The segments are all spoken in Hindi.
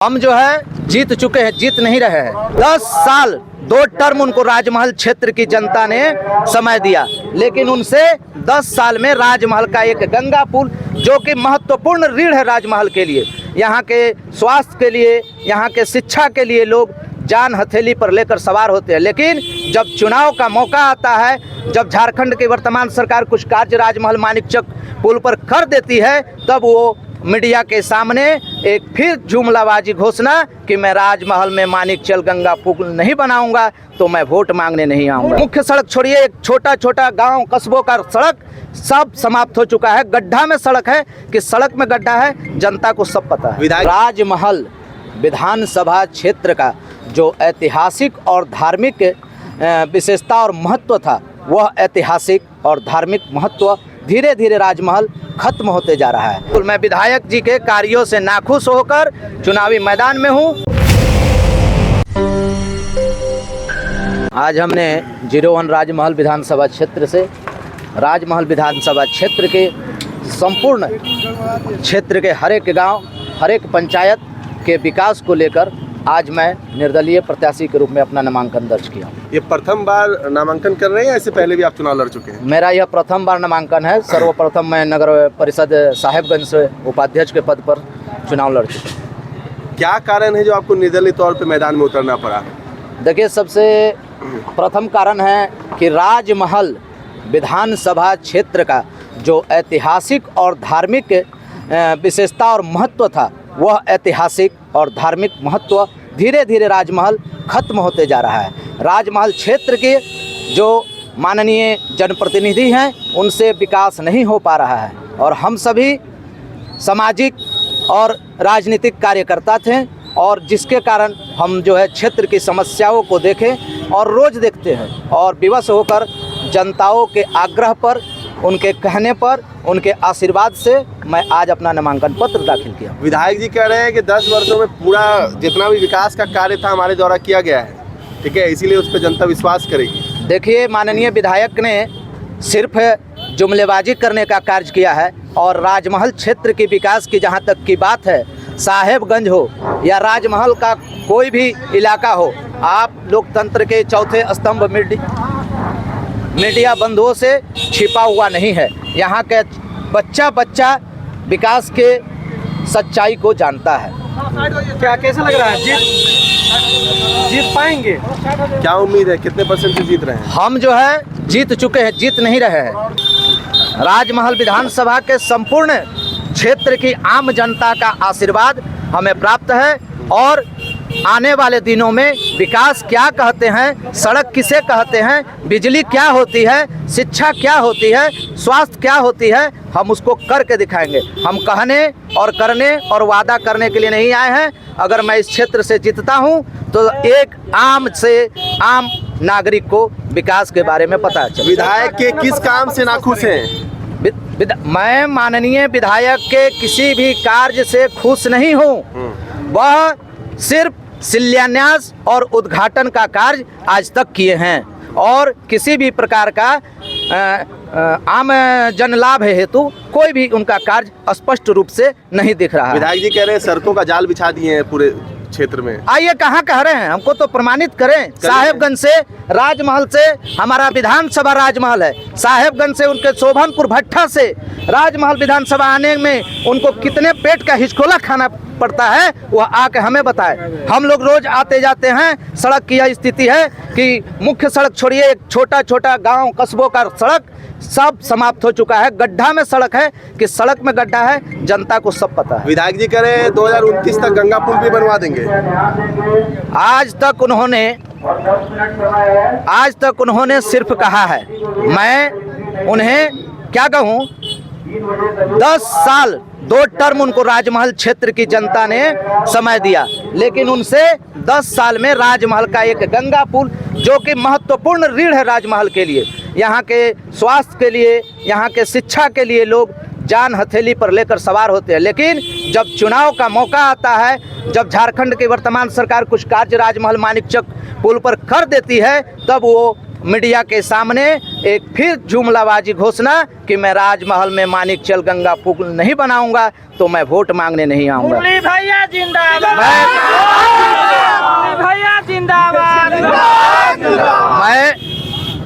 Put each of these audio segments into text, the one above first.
हम जो है जीत चुके हैं, जीत नहीं रहे हैं। 10 साल 2 टर्म उनको राजमहल क्षेत्र की जनता ने समय दिया, लेकिन उनसे 10 साल में राजमहल का एक गंगा पुल जो कि महत्वपूर्ण रीढ़ है राजमहल के लिए, यहाँ के स्वास्थ्य के लिए, यहाँ के शिक्षा के लिए लोग जान हथेली पर लेकर सवार होते हैं। लेकिन जब चुनाव का मौका आता है, जब झारखंड की वर्तमान सरकार कुछ कार्य राजमहल मानिकचक पुल पर कर देती है, तब वो मीडिया के सामने एक फिर जुमलाबाजी घोषणा कि मैं राजमहल में मानिकचक गंगा पुल नहीं बनाऊंगा तो मैं वोट मांगने नहीं आऊंगा। मुख्य सड़क छोड़िए, एक छोटा छोटा गांव कस्बों का सड़क सब समाप्त हो चुका है। गड्ढा में सड़क है कि सड़क में गड्ढा है, जनता को सब पता है। राजमहल विधानसभा क्षेत्र का जो ऐतिहासिक और धार्मिक विशेषता और महत्व था, वह ऐतिहासिक और धार्मिक महत्व धीरे धीरे राजमहल खत्म होते जा रहा है। मैं विधायक जी के कार्यों से नाखुश होकर चुनावी मैदान में हूं। आज हमने 01 राजमहल विधानसभा क्षेत्र से राजमहल विधानसभा क्षेत्र के संपूर्ण क्षेत्र के हर एक गांव, हर एक पंचायत के विकास को लेकर आज मैं निर्दलीय प्रत्याशी के रूप में अपना नामांकन दर्ज किया। ये प्रथम बार नामांकन कर रहे हैं या इससे पहले भी आप चुनाव लड़ चुके हैं? मेरा यह प्रथम बार नामांकन है। सर्वप्रथम मैं नगर परिषद साहेबगंज से उपाध्यक्ष के पद पर चुनाव लड़ चुका हूँ। क्या कारण है जो आपको निर्दलीय तौर पर मैदान में उतरना पड़ा? देखिए, सबसे प्रथम कारण है कि राजमहल विधानसभा क्षेत्र का जो ऐतिहासिक और धार्मिक विशेषता और महत्व था, वह ऐतिहासिक और धार्मिक महत्व धीरे धीरे राजमहल खत्म होते जा रहा है। राजमहल क्षेत्र के जो माननीय जनप्रतिनिधि हैं, उनसे विकास नहीं हो पा रहा है और हम सभी सामाजिक और राजनीतिक कार्यकर्ता थे, और जिसके कारण हम जो है क्षेत्र की समस्याओं को देखें और रोज़ देखते हैं और विवश होकर जनताओं के आग्रह पर, उनके कहने पर, उनके आशीर्वाद से मैं आज अपना नामांकन पत्र दाखिल किया। विधायक जी कह रहे हैं कि 10 वर्षों में पूरा जितना भी विकास का कार्य था हमारे द्वारा किया गया है, ठीक है, इसीलिए उस पर जनता विश्वास करेगी। देखिए, माननीय विधायक ने सिर्फ जुमलेबाजी करने का कार्य किया है और राजमहल क्षेत्र के विकास की जहाँ तक की बात है, साहेबगंज हो या राजमहल का कोई भी इलाका हो, आप लोकतंत्र के चौथे स्तंभ मीडिया बंधुओं से छिपा हुआ नहीं है। यहाँ के बच्चा बच्चा विकास के सच्चाई को जानता है। क्या कैसा लग रहा है? जीत पाएंगे? क्या उम्मीद है, कितने % से जीत रहे हैं? हम जो है जीत चुके हैं, जीत नहीं रहे हैं। राजमहल विधानसभा के संपूर्ण क्षेत्र की आम जनता का आशीर्वाद हमें प्राप्त है और आने वाले दिनों में विकास क्या कहते हैं, सड़क किसे कहते हैं, बिजली क्या होती है, शिक्षा क्या होती है, स्वास्थ्य क्या होती है, हम उसको करके दिखाएंगे। हम कहने और करने और वादा करने के लिए नहीं आए हैं। अगर मैं इस क्षेत्र से जीतता हूं तो एक आम नागरिक को विकास के बारे में पता चले। विधायक के किस काम से नाखुश हैं? मैं माननीय विधायक के किसी भी कार्य से खुश नहीं हूँ। वह सिर्फ शिलान्यास और उद्घाटन का कार्य आज तक किए हैं और किसी भी प्रकार का आम जन लाभ हेतु कोई भी उनका कार्य स्पष्ट रूप से नहीं दिख रहा है। विधायक जी कह रहे हैं सड़कों का जाल बिछा दिए हैं पूरे क्षेत्र में। आइए, कहाँ कह रहे हैं, हमको तो प्रमाणित करें। साहेबगंज से राजमहल से हमारा विधानसभा राजमहल है, साहेबगंज से उनके शोभनपुर भट्टा से राजमहल विधानसभा आने में उनको कितने पेट का हिचकोला खाना पड़ता है, वह आके हमें बताए। हम लोग रोज आते जाते हैं। सड़क की यह स्थिति है कि मुख्य सड़क छोड़िए, एक छोटा छोटा गांव कस्बों का सड़क सब समाप्त हो चुका है। गड्ढा में सड़क है कि सड़क में गड्ढा है, जनता को सब पता है। विधायक जी कह रहे हैं 2029 तक गंगा पुल भी बनवा देंगे। आज तक उन्होंने सिर्फ कहा है, मैं उन्हें क्या कहूँ, 10 साल 2 टर्म उनको राजमहल क्षेत्र की जनता ने समय दिया, लेकिन उनसे 10 साल में राजमहल का एक गंगा पुल जो कि महत्वपूर्ण रीढ़ है राजमहल के लिए, यहाँ के स्वास्थ्य के लिए, यहाँ के शिक्षा के लिए लोग जान हथेली पर लेकर सवार होते हैं। लेकिन जब चुनाव का मौका आता है, जब झारखंड की वर्तमान सरकार कुछ कार्य राजमहल मानिकचक पुल पर कर देती है, तब वो मीडिया के सामने एक फिर जुमलाबाजी घोषणा कि मैं राजमहल में मानिकचल गंगा पुल नहीं बनाऊंगा तो मैं वोट मांगने नहीं आऊंगा। मुरली भैया जिंदाबाद, मैं मुरली भैया जिंदाबाद। मैं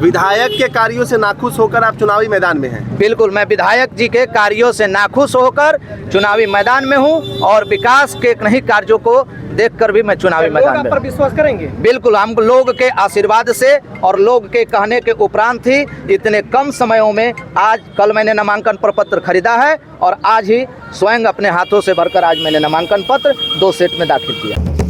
विधायक के कार्यों से नाखुश होकर आप चुनावी मैदान में हैं। बिल्कुल, मैं विधायक जी के कार्यों से नाखुश होकर चुनावी मैदान में हूं और विकास के नहीं कार्यों को देखकर भी मैं चुनावी लोग मैदान आप में पर हूं। विश्वास करेंगे? बिल्कुल, हम लोग के आशीर्वाद से और लोग के कहने के उपरांत ही इतने कम समयों में आज कल मैंने नामांकन प्रपत्र खरीदा है और आज ही स्वयं अपने हाथों से भरकर आज मैंने नामांकन पत्र 2 सेट में दाखिल किया।